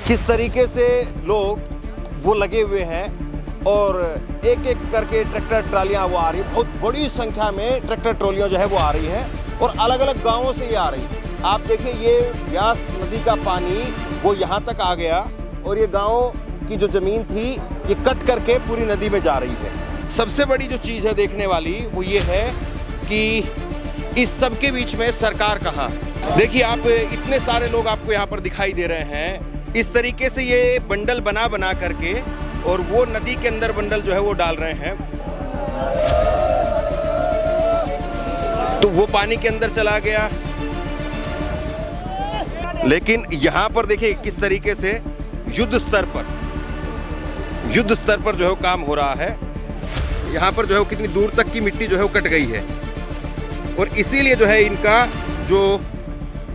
किस तरीके से लोग वो लगे हुए हैं और एक एक करके ट्रैक्टर ट्रालियां वो आ रही है। बहुत बड़ी संख्या में ट्रैक्टर ट्रॉलियां जो है वो आ रही हैं और अलग अलग गांवों से ये आ रही है। आप देखिए ये व्यास नदी का पानी वो यहाँ तक आ गया और ये गांव की जो ज़मीन थी ये कट करके पूरी नदी में जा रही है। सबसे बड़ी जो चीज़ है देखने वाली वो ये है कि इस सब के बीच में सरकार कहाँ है। देखिए आप इतने सारे लोग आपको यहाँ पर दिखाई दे रहे हैं। इस तरीके से ये बंडल बना बना करके और वो नदी के अंदर बंडल जो है वो डाल रहे हैं, तो वो पानी के अंदर चला गया। लेकिन यहाँ पर देखिए किस तरीके से युद्ध स्तर पर जो है काम हो रहा है। यहाँ पर जो है कितनी दूर तक की मिट्टी जो है वो कट गई है और इसीलिए जो है इनका जो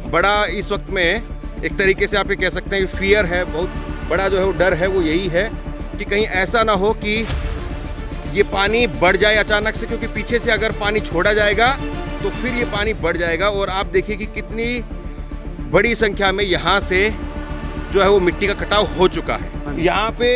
बड़ा इस वक्त में एक तरीके से आप ये कह सकते हैं फियर है, बहुत बड़ा जो है वो डर है, वो यही है कि कहीं ऐसा ना हो कि ये पानी बढ़ जाए अचानक से, क्योंकि पीछे से अगर पानी छोड़ा जाएगा तो फिर ये पानी बढ़ जाएगा। और आप देखिए कि कितनी बड़ी संख्या में यहाँ से जो है वो मिट्टी का कटाव हो चुका है। यहाँ पे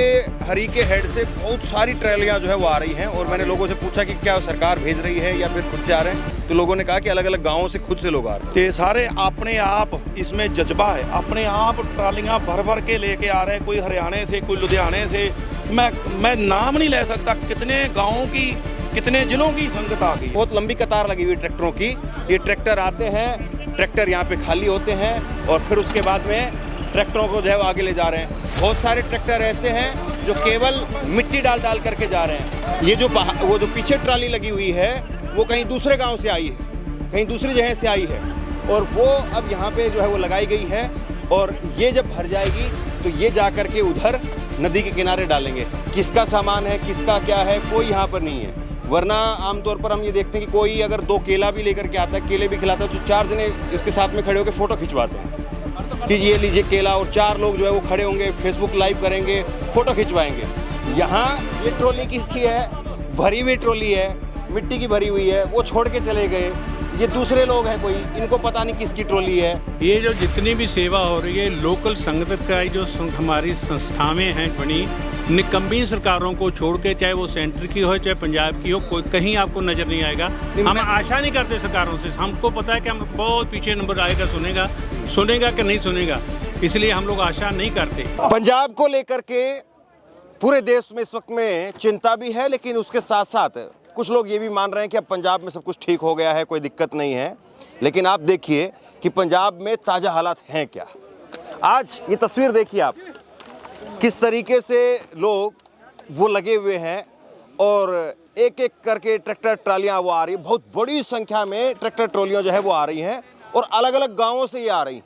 हरी के हेड से बहुत सारी ट्रैलियाँ जो है वो आ रही हैं और मैंने लोगों से पूछा कि क्या सरकार भेज रही है या फिर खुद से आ रहे हैं, तो लोगों ने कहा कि अलग अलग गाँवों से खुद से लोग आ रहे हैं। ते सारे अपने आप इसमें जज्बा है, अपने आप ट्रालियाँ भर भर के लेके आ रहे हैं। कोई हरियाणा से, कोई लुधियाने से, मैं नाम नहीं ले सकता कितने गाँवों की, कितने जिलों की संगत आ गई। बहुत लंबी कतार लगी हुई ट्रैक्टरों की। ये ट्रैक्टर आते हैं, ट्रैक्टर यहाँ पे खाली होते हैं और फिर उसके बाद में ट्रैक्टरों को जो है वो आगे ले जा रहे हैं। बहुत सारे ट्रैक्टर ऐसे हैं जो केवल मिट्टी डाल करके जा रहे हैं। ये जो वो जो पीछे ट्राली लगी हुई है वो कहीं दूसरे गांव से आई है, कहीं दूसरी जगह से आई है और वो अब यहाँ पे जो है वो लगाई गई है और ये जब भर जाएगी तो ये जा करके उधर नदी के किनारे डालेंगे। किसका सामान है, किसका क्या है, कोई यहाँ पर नहीं है। वरना आमतौर पर हम ये देखते हैं कि कोई अगर 2 केला भी लेकर के आता है, केले भी खिलाता है, तो 4 जने इसके साथ में खड़े होकर फ़ोटो खिंचवाते हैं कि ये लीजिए केला, और 4 लोग जो है वो खड़े होंगे, फेसबुक लाइव करेंगे, फ़ोटो खिंचवाएंगे। यहाँ ये ट्रॉली किसकी है? भरी हुई ट्रॉली है, मिट्टी की भरी हुई है, वो छोड़ के चले गए। ये दूसरे लोग हैं, कोई इनको पता नहीं किसकी ट्रॉली है। ये जो जितनी भी सेवा हो रही है लोकल संगत का, जो हमारी संस्थाएं हैं बनी, निकम्मी सरकारों को छोड़ के, चाहे वो सेंटर की हो चाहे पंजाब की हो, कोई कहीं आपको नजर नहीं आएगा। हम आशा नहीं करते सरकारों से, हमको पता है कि हम बहुत पीछे नंबर आएगा, सुनेगा कि नहीं सुनेगा, इसलिए हम लोग आशा नहीं करते। पंजाब को लेकर के पूरे देश में इस वक्त में चिंता भी है, लेकिन उसके साथ साथ कुछ लोग ये भी मान रहे हैं कि अब पंजाब में सब कुछ ठीक हो गया है, कोई दिक्कत नहीं है। लेकिन आप देखिए कि पंजाब में ताज़ा हालात हैं क्या। आज ये तस्वीर देखिए आप, किस तरीके से लोग वो लगे हुए हैं और एक एक करके ट्रैक्टर ट्रालियाँ वो आ रही है। बहुत बड़ी संख्या में ट्रैक्टर ट्रॉलियाँ जो है वो आ रही हैं और अलग अलग गाँवों से ये आ रही हैं।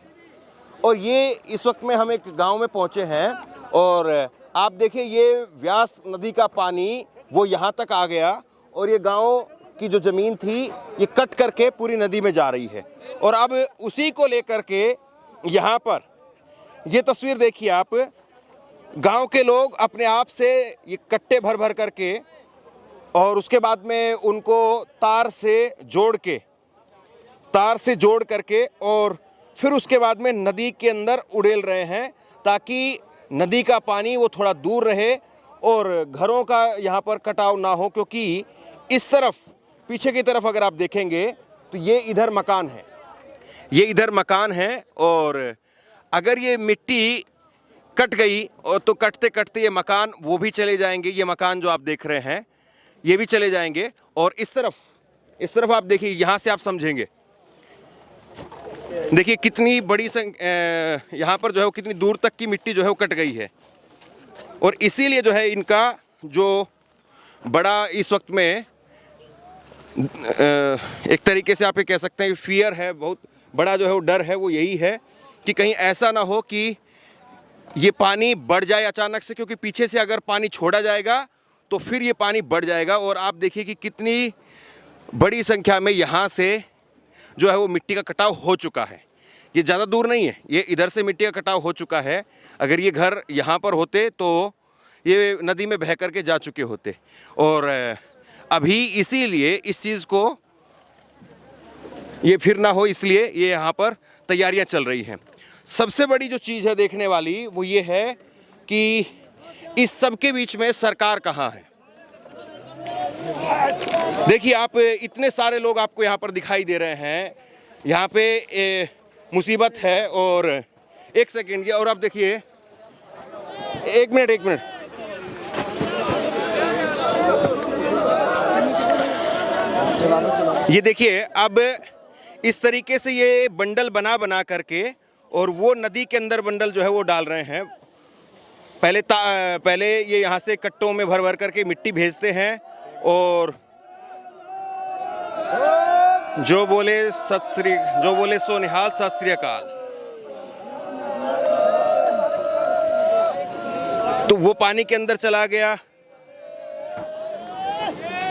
और ये इस वक्त में हम एक गाँव में पहुँचे हैं और आप देखिए ये व्यास नदी का पानी वो यहाँ तक आ गया और ये गांव की जो ज़मीन थी ये कट करके पूरी नदी में जा रही है। और अब उसी को लेकर के यहाँ पर ये तस्वीर देखिए आप, गांव के लोग अपने आप से ये कट्टे भर भर करके और उसके बाद में उनको तार से जोड़ करके और फिर उसके बाद में नदी के अंदर उड़ेल रहे हैं, ताकि नदी का पानी वो थोड़ा दूर रहे और घरों का यहाँ पर कटाव ना हो। क्योंकि इस तरफ पीछे की तरफ अगर आप देखेंगे तो ये इधर मकान है और अगर ये मिट्टी कट गई और तो कटते कटते ये मकान वो भी चले जाएंगे। ये मकान जो आप देख रहे हैं ये भी चले जाएंगे और इस तरफ आप देखिए, यहाँ से आप समझेंगे, देखिए कितनी बड़ी यहाँ पर जो है वो कितनी दूर तक की मिट्टी जो है वो कट गई है। और इसीलिए जो है इनका जो बड़ा इस वक्त में एक तरीके से आप ये कह सकते हैं फियर है, बहुत बड़ा जो है वो डर है, वो यही है कि कहीं ऐसा ना हो कि ये पानी बढ़ जाए अचानक से, क्योंकि पीछे से अगर पानी छोड़ा जाएगा तो फिर ये पानी बढ़ जाएगा। और आप देखिए कि कितनी बड़ी संख्या में यहाँ से जो है वो मिट्टी का कटाव हो चुका है। ये ज़्यादा दूर नहीं है, ये इधर से मिट्टी का कटाव हो चुका है। अगर ये घर यहाँ पर होते तो ये नदी में बह करके जा चुके होते। और अभी इसीलिए इस चीज़ को ये फिर ना हो, इसलिए ये यहाँ पर तैयारियां चल रही हैं। सबसे बड़ी जो चीज़ है देखने वाली वो ये है कि इस सब के बीच में सरकार कहाँ है। देखिए, आप इतने सारे लोग आपको यहाँ पर दिखाई दे रहे हैं, यहाँ पे मुसीबत है। और एक सेकेंड की, और आप देखिए, एक मिनट, ये देखिए, अब इस तरीके से ये बंडल बना करके और वो नदी के अंदर बंडल जो है वो डाल रहे हैं। पहले ये यहाँ से कट्टों में भर करके मिट्टी भेजते हैं और जो बोले सो निहाल, सत श्री अकाल। तो वो पानी के अंदर चला गया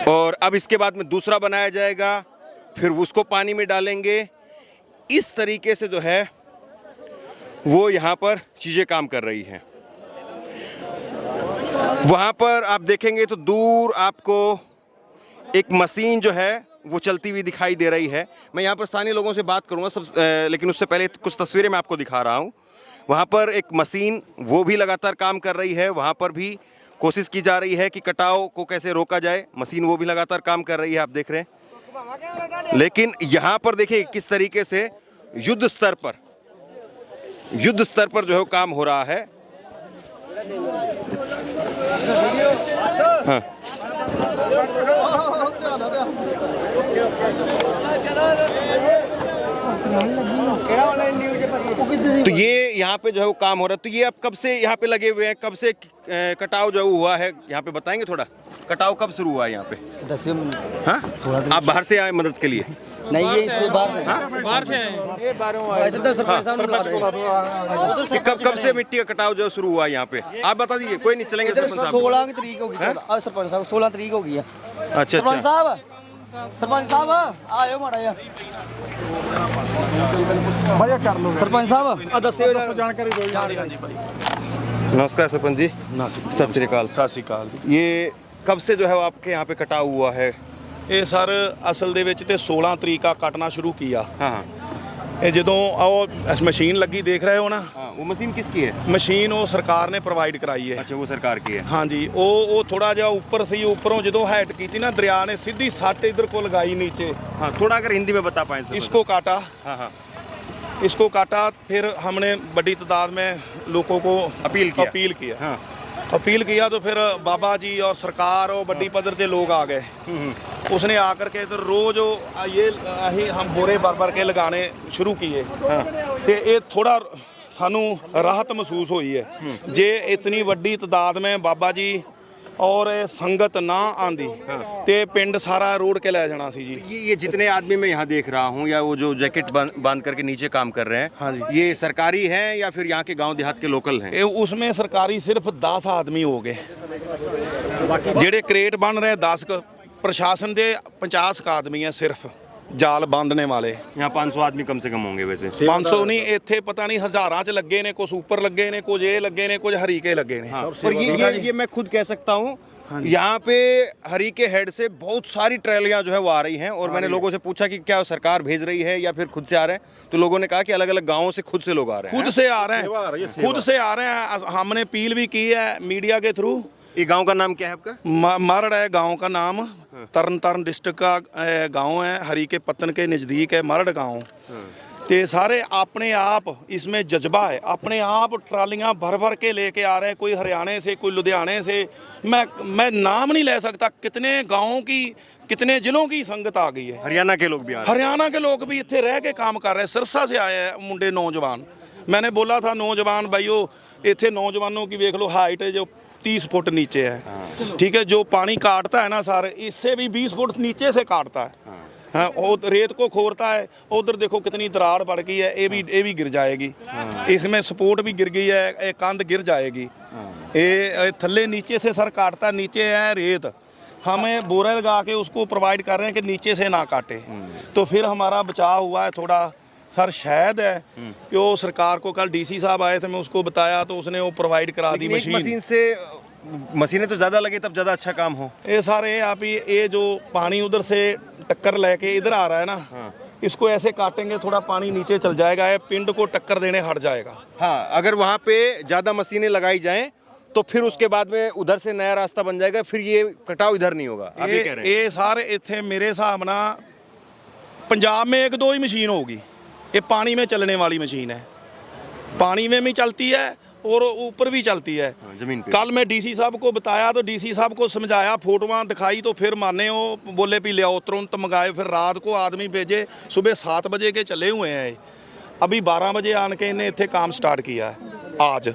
और अब इसके बाद में दूसरा बनाया जाएगा, फिर उसको पानी में डालेंगे। इस तरीके से जो है वो यहाँ पर चीज़ें काम कर रही हैं। वहाँ पर आप देखेंगे तो दूर आपको एक मशीन जो है वो चलती हुई दिखाई दे रही है। मैं यहाँ पर स्थानीय लोगों से बात करूँगा लेकिन उससे पहले कुछ तस्वीरें मैं आपको दिखा रहा हूँ। वहाँ पर एक मशीन वो भी लगातार काम कर रही है, वहाँ पर भी कोशिश की जा रही है कि कटाव को कैसे रोका जाए। मशीन वो भी लगातार काम कर रही है, आप देख रहे हैं। लेकिन यहाँ पर देखिए किस तरीके से युद्ध स्तर पर जो है काम हो रहा है। हाँ। तो ये यहाँ पे जो है वो काम हो रहा है। तो ये अब कब से यहाँ पे लगे हुए हैं, कब से कटाव जो हुआ है यहाँ पे बताएंगे थोड़ा? कटाव कब शुरू हुआ है यहाँ पे? 10 हाँ? आप बाहर से आए मदद के लिए? नहीं, ये बाहर से कब से मिट्टी का कटाव जो शुरू हुआ है यहाँ पे? आप बता दीजिए। कोई नहीं, चलेंगे सरपंच साहब। 16 तारीख होगी सरपंच साहब, 16 तारीख होगी। अच्छा, सरपंच साहब आयो माड़ा यार, सरपंच साहब दस्सियो जानकारी दो। नमस्कार सरपंच जी। सत श्री अकाल। ਸਤਿ ਸ਼੍ਰੀ ਅਕਾਲ ਜੀ। ये कब से जो है वो आपके यहाँ पे कटाव हुआ है? ਇਹ ਸਰ ਅਸਲ ਦੇ ਵਿੱਚ ਤੇ 16 ਤਰੀਕ ਆ ਕੱਟਣਾ ਸ਼ੁਰੂ ਕੀਤਾ। हाँ, ਇਹ ਜਦੋਂ ਉਹ ਮਸ਼ੀਨ ਲੱਗੀ ਦੇਖ ਰਹੇ ਹੋ ਨਾ, वो मशीन किसकी है? ਮਸ਼ੀਨ ਉਹ ਸਰਕਾਰ ਨੇ ਪ੍ਰੋਵਾਈਡ ਕਰਾਈ ਹੈ। अच्छा, वो सरकार की है। ਹਾਂਜੀ, ਉਹ ਥੋੜਾ ਜਿਹਾ ਉੱਪਰ ਸੀ, ਉੱਪਰੋਂ ਜਦੋਂ ਹਾਈਟ ਕੀਤੀ ਨਾ ਦਰਿਆ ਨੇ ਸਿੱਧੀ ਸੱਟ ਇਧਰ ਕੋ ਲਗਾਈ नीचे। हाँ, थोड़ा अगर हिंदी में बता पाएं सरपंच। इसको काटा। हाँ, इसको काटा, फिर हमने बड़ी तादाद में लोगों को अपील किया। हाँ। अपील किया तो फिर बाबा जी और सरकार और बड़ी पदर से लोग आ गए। उसने आकर के इधर रोज ये हम बोरे भर के लगाने शुरू किए। तो ये थोड़ा सानू राहत महसूस हुई है। जे इतनी वड्डी तादाद में बाबा जी और संगत ना आंदी ते पिंड सारा रोड के ले जाना सी जी। ये जितने आदमी मैं यहाँ देख रहा हूँ या वो जो जैकेट बांध करके नीचे काम कर रहे हैं, हाँ जी, ये सरकारी हैं या फिर यहाँ के गांव देहात के लोकल हैं? उसमें सरकारी सिर्फ 10 आदमी हो गए, जेड़े क्रेट बन रहे 10। प्रशासन दे 50 आदमी है सिर्फ जाल बांधने वाले। यहाँ 500 आदमी कम से कम होंगे वैसे। 500 नहीं, इत्थे पता नहीं हज़ारां च लगे ने, कुछ ऊपर लगे ने, कुछ ये लगे ने, कुछ हरीके लगे ने। हाँ, और ये मैं खुद कह सकता हूँ, यहाँ पे हरीके हेड से बहुत सारी ट्रैलियाँ जो है वो आ रही हैं। और मैंने लोगों से पूछा कि क्या सरकार भेज रही है या फिर खुद से आ रहे हैं, तो लोगों ने कहा कि अलग अलग गाँवों से खुद से लोग आ रहे हैं। खुद से आ रहे हैं, खुद से आ रहे हैं। हमने अपील भी की है मीडिया के थ्रू। ये गांव का नाम क्या है आपका? मरड़ है गांव का नाम। तरन तारण डिस्ट्रिक्ट का गांव है, हरीके पत्तन के नज़दीक है मरड़ गांव। ते सारे अपने आप इसमें जज्बा है, अपने आप ट्रालियां भर के लेके आ रहे हैं। कोई हरियाणा से, कोई लुधियाने से। मैं नाम नहीं ले सकता कितने गाँवों की, कितने जिलों की संगत आ गई है। हरियाणा के लोग भी आ रहे हैं। हरियाणा के लोग भी इतने रह के काम कर रहे हैं। सिरसा से आए हैं मुंडे नौजवान। मैंने बोला था नौजवान भाइयों, इतने नौजवानों की देख लो हाइट है जो 30 फुट नीचे है। ठीक है, जो पानी काटता है ना सर, इससे भी 20 फुट नीचे से काटता है। हाँ, और रेत को खोरता है। उधर देखो कितनी दरार पड़ गई है, ये भी गिर जाएगी। इसमें सपोर्ट भी गिर गई है, एक कंध गिर जाएगी। ये थल्ले नीचे से सर काटता है, नीचे है रेत। हमें बोरे लगा के उसको प्रोवाइड कर रहे हैं कि नीचे से ना काटे, तो फिर हमारा बचाव हुआ है थोड़ा। सर शायद है कि वो सरकार को, कल डीसी साहब आए थे, मैं उसको बताया तो उसने वो प्रोवाइड करा दी मशीन से। मशीनें तो ज़्यादा लगे तब ज़्यादा अच्छा काम हो। ये सारे आप ये जो पानी उधर से टक्कर लेके इधर आ रहा है ना, इसको ऐसे काटेंगे थोड़ा पानी नीचे चल जाएगा, ये पिंड को टक्कर देने हट जाएगा। हाँ, अगर वहाँ पे ज़्यादा मशीनें लगाई जाएं तो फिर उसके बाद में उधर से नया रास्ता बन जाएगा, फिर ये कटाव इधर नहीं होगा। आप ये कह रहे हैं। ये सारे इतने मेरे हिसाब ना पंजाब में 1-2 ही मशीन होगी, ये पानी में चलने वाली मशीन है, पानी में भी चलती है और ऊपर भी चलती है। जमीन पे। कल मैं डीसी साहब को बताया तो डीसी साहब को समझाया, फोटोआं दिखाई तो फिर माने वो बोले भी ले तुरंत मंगाए, फिर रात को आदमी भेजे, सुबह 7 बजे के चले हुए हैं ये। अभी 12 बजे आन के इन्हें इत्थे काम स्टार्ट किया है आज।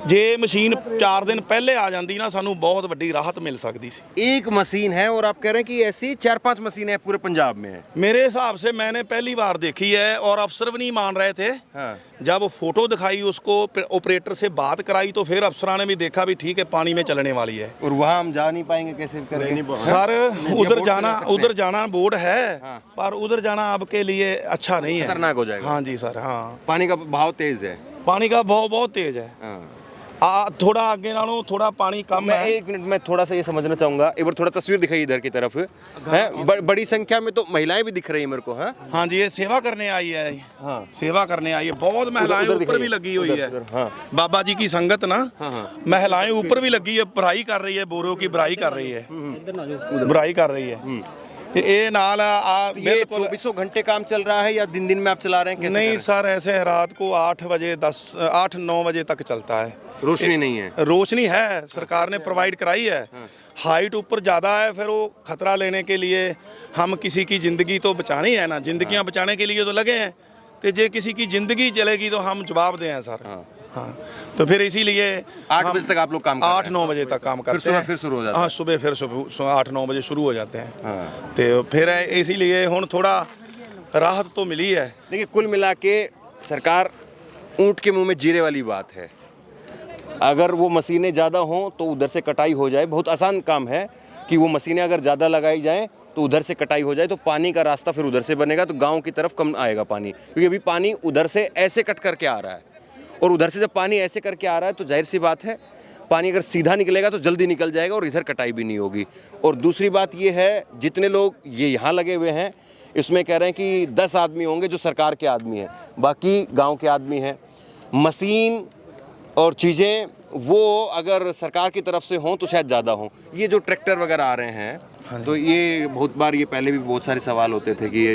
जे मशीन 4 दिन पहले आ जाती ना सानू बहुत वड्डी राहत मिल सकती सी। एक मशीन है और आप कह रहे हैं कि ऐसी 4-5 मशीनें पूरे पंजाब में है। मेरे हिसाब से मैंने पहली बार देखी है और अफसर भी नहीं मान रहे थे। हाँ। जब फोटो दिखाई उसको ऑपरेटर से बात कराई तो फिर अफसरान ने भी देखा भी ठीक है पानी में चलने वाली है। और वहाँ हम जा नहीं पाएंगे, कैसे करेंगे? सर उधर जाना बोर्ड है। हाँ। पर उधर जाना आपके लिए अच्छा नहीं है, खतरनाक हो जाएगा। हाँ जी सर। हाँ, पानी का बहाव तेज है। पानी का बहाव बहुत तेज है। हाँ। थोड़ा आगे नालों थोड़ा पानी कम मैं है। 1 मिनट में थोड़ा सा ये समझना चाहूंगा, एक बार थोड़ा तस्वीर दिखाइए इधर की तरफ है। बड़ी संख्या में तो महिलाएं भी दिख रही है मेरे को। हाँ हाँ जी, ये सेवा करने आई है। हाँ। सेवा करने आई है, बहुत महिलाएं उधर ऊपर भी दिखाइए, लगी हुई है। हाँ। बाबा जी की संगत ना। हाँ। महिलाएं ऊपर भी लगी है, बुराई कर रही है, बोरों की बुराई कर रही है, बुराई कर रही है। ये नाल ये 24 घंटे काम चल रहा है या दिन दिन में आप चला रहे हैं, कैसे नहीं कर रहे सर, ऐसे रात को 8-9 बजे तक चलता है। हैं? रोशनी नहीं है। रोशनी है, सरकार ने प्रोवाइड कराई है। हाइट ऊपर ज़्यादा है, फिर वो खतरा लेने के लिए हम किसी की ज़िंदगी तो बचानी है ना, ज़िंदगियाँ बचाने के लिए तो लगे हैं। तो जे किसी की ज़िंदगी चलेगी तो हम जवाब दें सर। हाँ, तो फिर इसीलिए 8 बजे तक आप लोग काम कर रहे हैं? 8-9 बजे तक काम करते हैं। फिर शुरू हो जाता है। हाँ, सुबह फिर 8-9 बजे शुरू हो जाते हैं। हाँ। तो फिर इसीलिए हुण थोड़ा राहत तो मिली है। देखिए, कुल मिला के सरकार ऊँट के मुंह में जीरे वाली बात है। अगर वो मशीनें ज़्यादा हों तो उधर से कटाई हो जाए। बहुत आसान काम है कि वो मशीनें अगर ज़्यादा लगाई जाएं तो उधर से कटाई हो जाए, तो पानी का रास्ता फिर उधर से बनेगा, तो गांव की तरफ कम आएगा पानी, क्योंकि अभी पानी उधर से ऐसे कट करके आ रहा है। और उधर से जब पानी ऐसे करके आ रहा है तो जाहिर सी बात है, पानी अगर सीधा निकलेगा तो जल्दी निकल जाएगा और इधर कटाई भी नहीं होगी। और दूसरी बात ये है, जितने लोग ये यहाँ लगे हुए हैं इसमें कह रहे हैं कि 10 आदमी होंगे जो सरकार के आदमी हैं, बाकी गाँव के आदमी हैं। मशीन और चीज़ें वो अगर सरकार की तरफ से हों तो शायद ज़्यादा हों। ये जो ट्रैक्टर वगैरह आ रहे हैं, तो ये बहुत बार, ये पहले भी बहुत सारे सवाल होते थे कि ये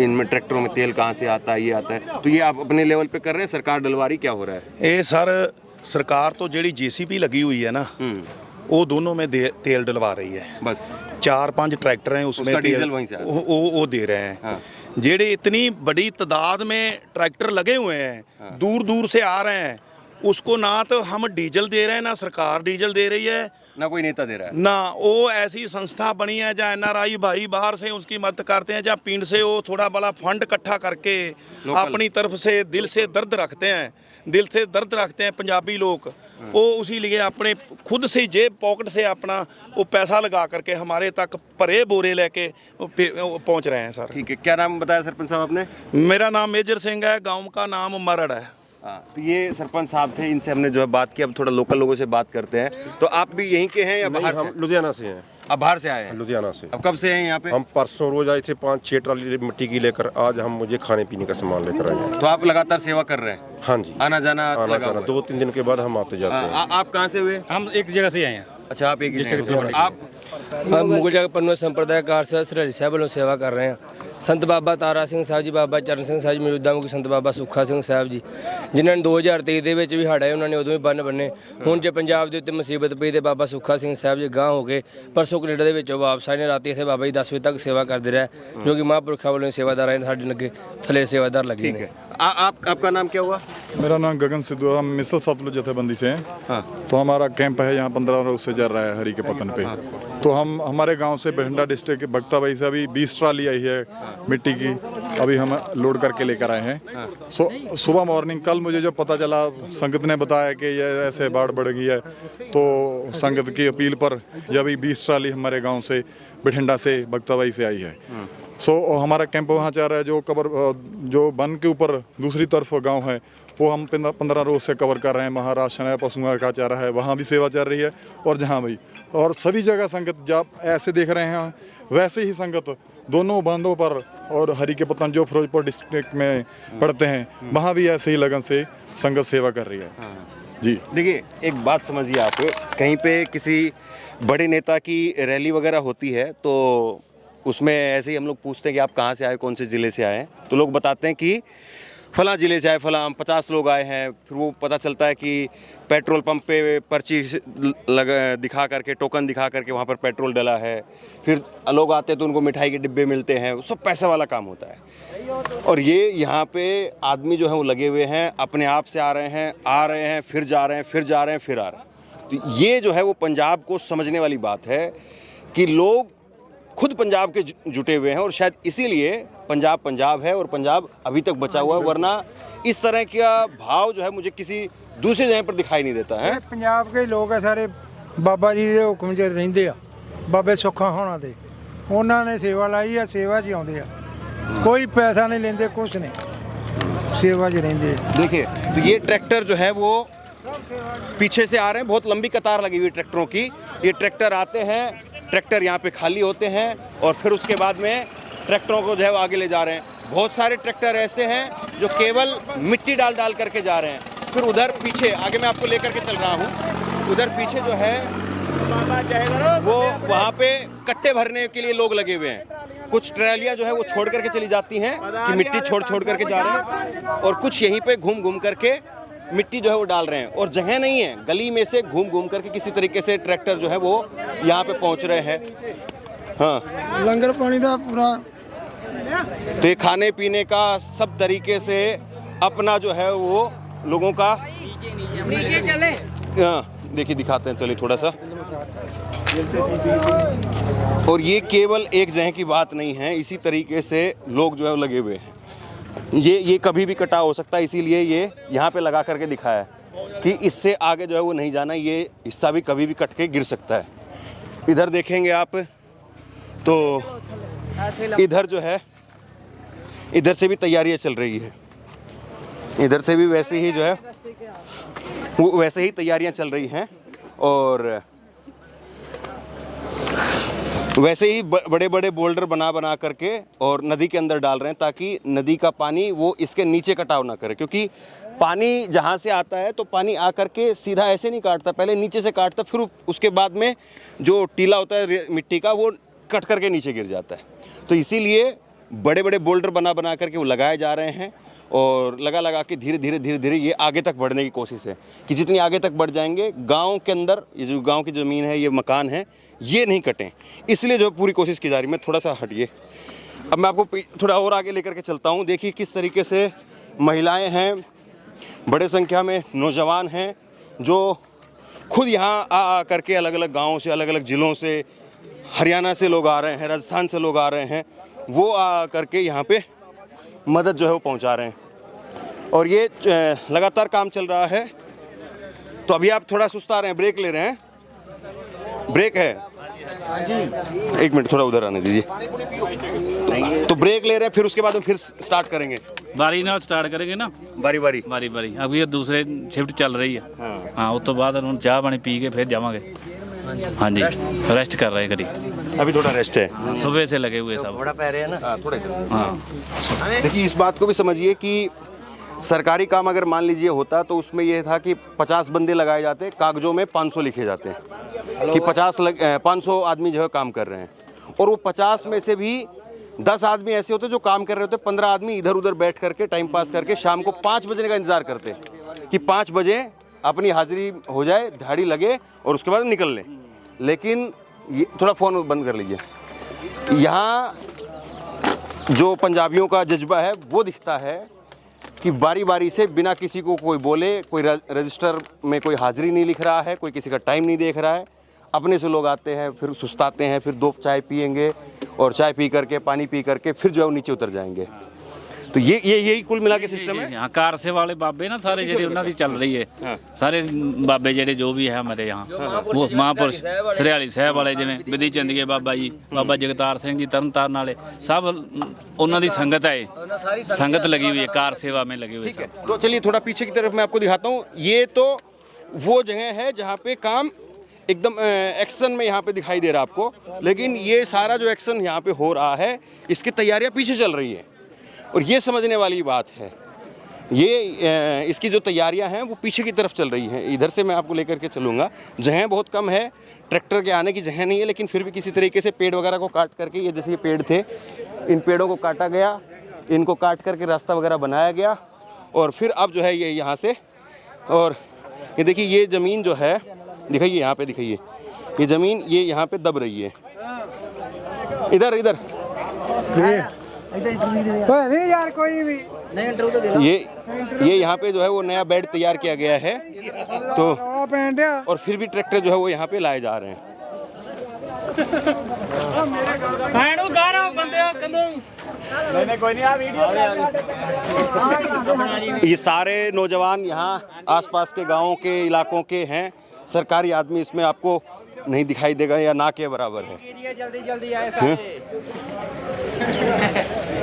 इनमें ट्रैक्टरों में तेल कहाँ से आता है, ये आता है, तो ये आप अपने लेवल पे कर रहे हैं, सरकार डलवा रही, क्या हो रहा है? ये सर सरकार तो जेडी JCB लगी हुई है ना, वो दोनों में तेल डलवा रही है। बस 4-5 ट्रैक्टर हैं उसमें उसका तेल डीजल वहीं से आता है। वो दे रहे हैं। हाँ। जेडे इतनी बड़ी तादाद में ट्रैक्टर लगे हुए हैं, दूर दूर से आ रहे हैं, उसको ना तो हम डीजल दे रहे हैं, ना सरकार डीजल दे रही है, ना कोई नेता दे रहा है। ना वो ऐसी संस्था बनी है जहाँ NRI भाई बाहर से उसकी मदद करते हैं, जहाँ पिंड से वो थोड़ा बड़ा फंड इकट्ठा करके अपनी तरफ से दिल से दर्द रखते हैं पंजाबी लोग। वो उसी लिए अपने खुद से जेब पॉकेट से अपना वो पैसा लगा करके हमारे तक भरे बोरे लेके पहुँच रहे हैं सर। ठीक है, क्या नाम बताया सरपंच साहब आपने? मेरा नाम मेजर सिंह है, गाँव का नाम मरड़ है। हाँ, तो ये सरपंच साहब थे, इनसे हमने जो है बात की। अब थोड़ा लोकल लोगों से बात करते हैं। तो आप भी यहीं के हैं या बाहर से? हम लुधियाना से हैं। अब बाहर से आए हैं? लुधियाना से। अब कब से हैं यहाँ पे? हम परसों रोज आए थे, 5-6 ट्राली मिट्टी की लेकर। आज हम मुझे खाने पीने का सामान लेकर आए हैं। तो आप लगातार सेवा कर रहे हैं? हाँ जी, आना जाना आना जाना 2-3 दिन के बाद हम आते जाते हैं। आप कहाँ से हुए? हम एक जगह से आए हैं। अच्छा, आप एक ही हैं। आप हम मुगल जगह पन्नू संप्रदाय कार सेवा श्री साहब वालों सेवा कर रहे हैं। संत बाबा तारा ਸਿੰਘ ਸਾਹਿਬ ਜੀ, ਬਾਬਾ ਚਰਨ ਸਿੰਘ ਸਾਹਿਬ ਜੀ, ਮੌਜੂਦਾ ਮੁਖੀ ਸੰਤ ਬਾਬਾ ਸੁੱਖਾ ਸਿੰਘ ਸਾਹਿਬ ਜੀ, ਜਿਨ੍ਹਾਂ ਨੇ 2023 ਦੇ ਵਿੱਚ ਵੀ ਹੜ੍ਹ ਆਏ, ਉਹਨਾਂ ਨੇ ਉਦੋਂ ਵੀ ਬੰਨ ਬੰਨੇ। ਹੁਣ ਜੇ ਪੰਜਾਬ ਦੇ ਉੱਤੇ ਮੁਸੀਬਤ ਪਈ ਤੇ ਬਾਬਾ ਸੁੱਖਾ ਸਿੰਘ ਸਾਹਿਬ ਜੀ ਗਾਂਹ ਹੋ ਗਏ, ਪਰਸੋਂ ਕੈਨੇਡਾ ਦੇ ਵਿੱਚੋਂ ਵਾਪਸ ਆਏ ਨੇ। ਰਾਤੀ ਇੱਥੇ ਬਾਬਾ ਜੀ 10 ਵਜੇ ਤੱਕ ਸੇਵਾ ਕਰਦੇ ਰਹੇ, ਜੋ ਕਿ ਮਹਾਂਪੁਰਖਾਂ ਵੱਲੋਂ ਸੇਵਾਦਾਰ ਆਏ ਨੇ, ਸਾਡੇ ਲੱਗੇ ਥੱਲੇ ਸੇਵਾਦਾਰ ਲੱਗੇ ਨੇ। आपका नाम क्या हुआ? मेरा नाम गगन सिद्धू है। हम मिसल सतलुज जथेबंदी से हैं। हाँ। तो हमारा कैंप है यहाँ 15 रोज से चल रहा है हरी के पतन पे। तो हम हमारे गांव से बठिंडा डिस्ट्रिक्ट के भक्ताबाई से अभी 20 ट्राली आई है मिट्टी की, अभी हम लोड करके लेकर आए हैं। सुबह मॉर्निंग कल मुझे जब पता चला, संगत ने बताया कि ये ऐसे बाढ़ बढ़ गई है, तो संगत की अपील पर ये अभी 20 ट्राली हमारे गाँव से बठिंडा से भक्ताबाई से आई है। हमारा कैंप वहाँ चल रहा है, जो बन के ऊपर दूसरी तरफ गांव है, वो हम 15 रोज से कवर कर रहे हैं। वहाँ राशन है, पशुओं का चारा है, वहाँ भी सेवा चल रही है। और जहाँ भी और सभी जगह संगत जब ऐसे देख रहे हैं वैसे ही संगत दोनों बांधों पर और हरी के पत्तन जो फिरोजपुर डिस्ट्रिक्ट में पड़ते हैं वहाँ भी ऐसे ही लगन से संगत सेवा कर रही है। जी देखिए, एक बात समझिए, आप कहीं पे किसी बड़े नेता की रैली वगैरह होती है तो उसमें ऐसे ही हम लोग पूछते हैं कि आप कहाँ से आए, कौन से ज़िले से आए हैं, तो लोग बताते हैं कि फलां ज़िले से आए, फलां हम 50 लोग आए हैं। फिर वो पता चलता है कि पेट्रोल पंप पे पर्ची दिखा करके, टोकन दिखा करके वहाँ पर पेट्रोल डला है। फिर लोग आते हैं तो उनको मिठाई के डिब्बे मिलते हैं, वो सब पैसे वाला काम होता है। और ये यहाँ पे आदमी जो है वो लगे हुए हैं, अपने आप से आ रहे हैं, फिर जा रहे हैं, फिर जा रहे हैं, फिर आ रहे हैं। तो ये जो है वो पंजाब को समझने वाली बात है कि लोग खुद पंजाब के जुटे हुए हैं और शायद इसीलिए पंजाब है और पंजाब अभी तक बचा हुआ है, वरना इस तरह का भाव जो है मुझे किसी दूसरी जगह पर दिखाई नहीं देता है। ਪੰਜਾਬ के लोग है सारे ਬਾਬਾ ਜੀ ਦੇ ਹੁਕਮ 'ਚ ਰਹਿੰਦੇ ਆ, ਬਾਬੇ ਸੁੱਖਾ ਹੋਣਾ ਦੇ ਉਹਨਾਂ ਨੇ ਸੇਵਾ ਲਾਈ ਆ, ਸੇਵਾ 'ਚ ਆਉਂਦੇ ਆ, ਕੋਈ ਪੈਸਾ नहीं लेंदे, कुछ नहीं, सेवा 'ਚ ਰਹਿੰਦੇ ਆ। देखिए, तो ये ट्रैक्टर जो है वो पीछे से आ रहे हैं, बहुत लंबी कतार लगी हुई ट्रैक्टरों की। ये ट्रैक्टर आते हैं, ट्रैक्टर यहाँ पे खाली होते हैं और फिर उसके बाद में ट्रैक्टरों को जो है वो आगे ले जा रहे हैं। बहुत सारे ट्रैक्टर ऐसे हैं जो केवल मिट्टी डाल करके जा रहे हैं। फिर उधर पीछे आगे मैं आपको लेकर के चल रहा हूँ, उधर पीछे जो है वो वहाँ पे कट्टे भरने के लिए लोग लगे हुए हैं। कुछ ट्रैलियाँ जो है वो छोड़ करके चली जाती हैं कि मिट्टी छोड़ करके जा रहे हैं, और कुछ यहीं पे घूम करके मिट्टी जो है वो डाल रहे हैं। और जगह नहीं है, गली में से घूम करके किसी तरीके से ट्रैक्टर जो है वो यहाँ पे पहुँच रहे हैं। हाँ, लंगर पानी का पूरा तो ये खाने पीने का सब तरीके से अपना जो है वो लोगों का नीचे चले। देखिए, दिखाते हैं, चलिए थोड़ा सा। और ये केवल एक जगह की बात नहीं है, इसी तरीके से लोग जो है वो लगे हुए हैं। ये कभी भी कटा हो सकता है, इसीलिए ये यहाँ पे लगा करके दिखाया है कि इससे आगे जो है वो नहीं जाना, ये हिस्सा भी कभी भी कट के गिर सकता है। इधर देखेंगे आप तो इधर जो है, इधर से भी तैयारियां चल रही है, इधर से भी वैसे ही जो है वो वैसे ही तैयारियां चल रही हैं और वैसे ही बड़े बड़े बोल्डर बना करके और नदी के अंदर डाल रहे हैं ताकि नदी का पानी वो इसके नीचे कटाव ना करे। क्योंकि पानी जहाँ से आता है तो पानी आकर के सीधा ऐसे नहीं काटता, पहले नीचे से काटता, फिर उसके बाद में जो टीला होता है मिट्टी का वो कट करके नीचे गिर जाता है। तो इसीलिए बड़े बड़े बोल्डर बना करके वो लगाए जा रहे हैं और लगा के धीरे धीरे ये आगे तक बढ़ने की कोशिश है कि जितनी आगे तक बढ़ जाएंगे गांव के अंदर ये जो गांव की ज़मीन है, ये मकान है, ये नहीं कटें, इसलिए जो पूरी कोशिश की जा रही है। मैं थोड़ा सा हटिए, अब मैं आपको थोड़ा और आगे लेकर के चलता हूँ। देखिए किस तरीके से महिलाएँ हैं, बड़े संख्या में नौजवान हैं जो खुद यहाँ आ करके अलग अलग गाँव से, अलग अलग ज़िलों से, हरियाणा से लोग आ रहे हैं, राजस्थान से लोग आ रहे हैं, वो आ करके यहाँ पे मदद जो है वो पहुँचा रहे हैं। और ये लगातार काम चल रहा है। तो अभी आप थोड़ा सुस्ता रहे हैं, ब्रेक ले रहे हैं, ब्रेक है, एक मिनट थोड़ा उधर आने दीजिए। तो ब्रेक ले रहे हैं, फिर उसके बाद हम फिर स्टार्ट करेंगे, बारी ਨਾਲ ਸਟਾਰਟ ਕਰਾਂਗੇ ਨਾ, बारी अब ये दूसरे शिफ्ट चल रही है। हाँ, उस तो बाद हम चाह पानी पी के फिर जावांगे। हाँ जी, रेस्ट कर रहे करी, अभी थोड़ा रेस्ट है, सुबह से लगे हुए सब। बड़ा पै रहे हैं ना थोड़ा। हाँ, देखिए इस बात को भी समझिए कि सरकारी काम अगर मान लीजिए होता तो उसमें यह था कि 50 बंदे लगाए जाते, कागजों में 500 लिखे जाते हैं कि 500 आदमी जो है काम कर रहे हैं, और वो 50 में से भी 10 आदमी ऐसे होते जो काम कर रहे होते, 15 आदमी इधर उधर बैठ करके टाइम पास करके शाम को 5 बजने का इंतज़ार करते कि 5 बजे अपनी हाजिरी हो जाए, दिहाड़ी लगे और उसके बाद निकल लें। लेकिन ये थोड़ा फ़ोन बंद कर लीजिए, यहाँ जो पंजाबियों का जज्बा है वो दिखता है कि बारी बारी से बिना किसी को कोई बोले, कोई रजिस्टर में कोई हाजिरी नहीं लिख रहा है, कोई किसी का टाइम नहीं देख रहा है, अपने से लोग आते हैं, फिर सुस्ताते हैं, फिर 2 चाय पिएंगे और चाय पी करके, पानी पी करके फिर जो है वो नीचे उतर जाएंगे। तो ये यही कुल मिला के सिस्टम है। हाँ, कार से वाले बाबे ना सारे ਜਿਹੜੇ ਉਹਨਾਂ ਦੀ ਚੱਲ ਰਹੀ ਹੈ ਸਾਰੇ ਬਾਬੇ ਜਿਹੜੇ ਜੋ ਵੀ ਹੈ ਹਮਾਰੇ यहाँ वो महापुरुष ਸਰਿਆਲੀ ਸਾਹਿਬ ਵਾਲੇ ਜਿਵੇਂ ਵਿਧੀ ਚੰਦੀਏ ਬਾਬਾ ਜੀ ਬਾਬਾ ਜਗਤਾਰ ਸਿੰਘ जी ਤਰਨਤਾਰਨ ਵਾਲੇ सब ਉਹਨਾਂ ਦੀ ਸੰਗਤ है संगत लगी हुई है कार सेवा में लगी हुई है। तो चलिए थोड़ा पीछे की तरफ मैं आपको दिखाता हूँ। ये तो वो जगह है जहाँ पे काम एकदम एक्शन में यहाँ पे दिखाई दे रहा है आपको, लेकिन ये सारा जो एक्शन यहाँ पे हो रहा है इसकी तैयारियाँ पीछे चल रही हैं और ये समझने वाली बात है। ये इसकी जो तैयारियां हैं वो पीछे की तरफ चल रही हैं। इधर से मैं आपको लेकर के चलूँगा। जगह बहुत कम है, ट्रैक्टर के आने की जगह नहीं है, लेकिन फिर भी किसी तरीके से पेड़ वगैरह को काट करके, ये जैसे ये पेड़ थे इन पेड़ों को काटा गया, इनको काट करके रास्ता वगैरह बनाया गया और फिर अब जो है ये यहाँ से, और ये देखिए ये ज़मीन जो है दिखाइए, यहाँ पे दिखाइए, ये ज़मीन ये यहाँ पे दब रही है। इधर इधर नहीं यार कोई भी ये यहाँ पे जो है वो नया बेड तैयार किया गया है, तो और फिर भी ट्रैक्टर जो है वो यहाँ पे लाए जा रहे हैं। ये सारे नौजवान यहाँ आसपास के गांवों के इलाकों के हैं। सरकारी आदमी इसमें आपको नहीं दिखाई देगा या ना के बराबर है। जल्दी आए